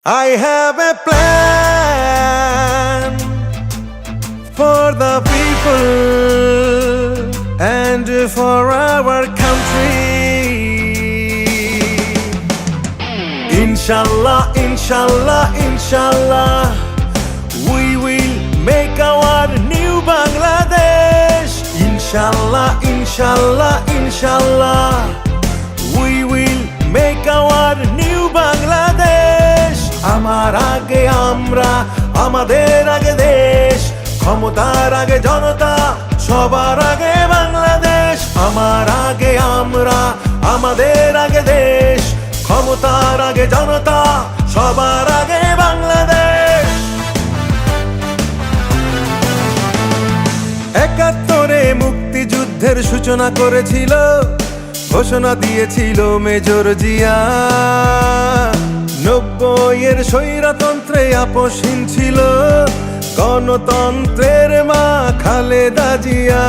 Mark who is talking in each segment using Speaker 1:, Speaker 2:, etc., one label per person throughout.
Speaker 1: I have a plan for the people and for our country. Inshallah, inshallah, inshallah, we will make our new Bangladesh. Inshallah, inshallah, inshallah, we will make our new Bangladesh. আমার আগে আমরা, আমাদের আগে দেশ, ক্ষমতার আগে জনতা, সবার আগে বাংলাদেশ। আমার আগে আমরা, আমাদের আগে দেশ, ক্ষমতার আগে জনতা, সবার আগে বাংলাদেশ। ৭১-এ মুক্তিযুদ্ধের সূচনা করেছিল, ঘোষণা দিয়েছিল মেজর জিয়া। ৯০-এর স্বৈরতন্ত্রে আপোষহীন ছিল গণতন্ত্রের মা খালেদা জিয়া।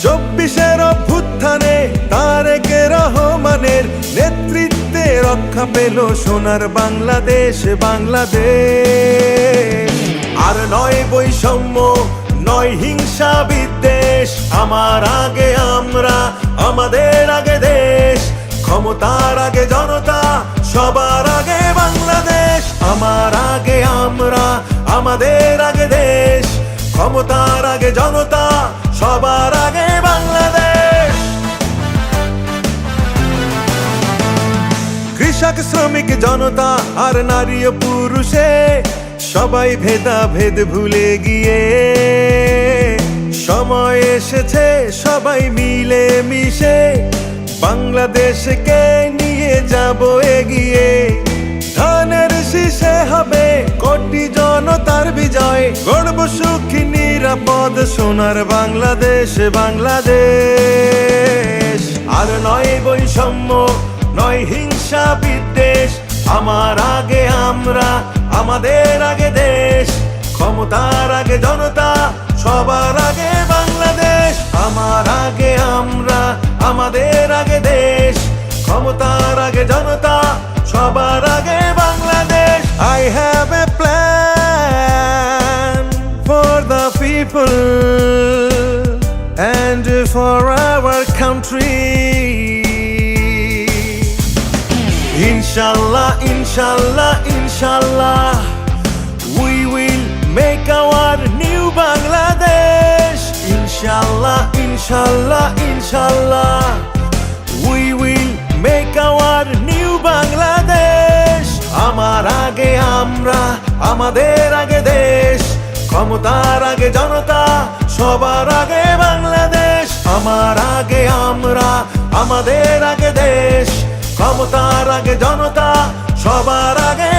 Speaker 1: ২৪-এর অভ্যুত্থানে তারেক রহমানের নেতৃত্বে রক্ষা পেল সোনার বাংলাদেশ, বাংলাদেশ। আর নয় বৈষম্য, নয় হিংসা বিদ্বেষ। আমার আগে আমরা, আমাদের আগে দেশ, ক্ষমতার আগে জনতা, সবার আগে বাংলাদেশ। আমার আগে আমরা, আমাদের আগে দেশ, ক্ষমতার আগে জনতা, সবার আগে বাংলাদেশ। কৃষক, শ্রমিক, জনতা আর নারী ও পুরুষে সবাই ভেদাভেদ ভুলে গিয়ে সময় এসেছে সবাই মিলে মিশে বাংলাদেশকে নিয়ে যাব এগিয়ে। ধানের শীষে হবে কোটি জনতার বিজয়, গর্ব সুখী নিরাপদ সোনার বাংলাদেশ, বাংলাদেশ। আর নয় বৈষম্য, নয় হিংসা বিদ্বেষ। আমার আগে আমরা, আমাদের আগে দেশ, ক্ষমতার আগে জনতা, সবার আগে বাংলাদেশ। আমার আগে আমরা, আমাদের আগে দেশ, ক্ষমতার আগে জনতা, সবার আগে Bangladesh. I have a plan for the people and for our country. Inshallah, inshallah, inshallah, we will make our new Bangladesh. Inshallah, inshallah, inshallah, we will make our new Bangladesh. আমার আগে আমরা, আমাদের আগে দেশ, ক্ষমতার আগে জনতা, সবার আগে বাংলাদেশ। আমার আগে আমরা, আমাদের আগে দেশ, ক্ষমতার আগে জনতা, সবার আগে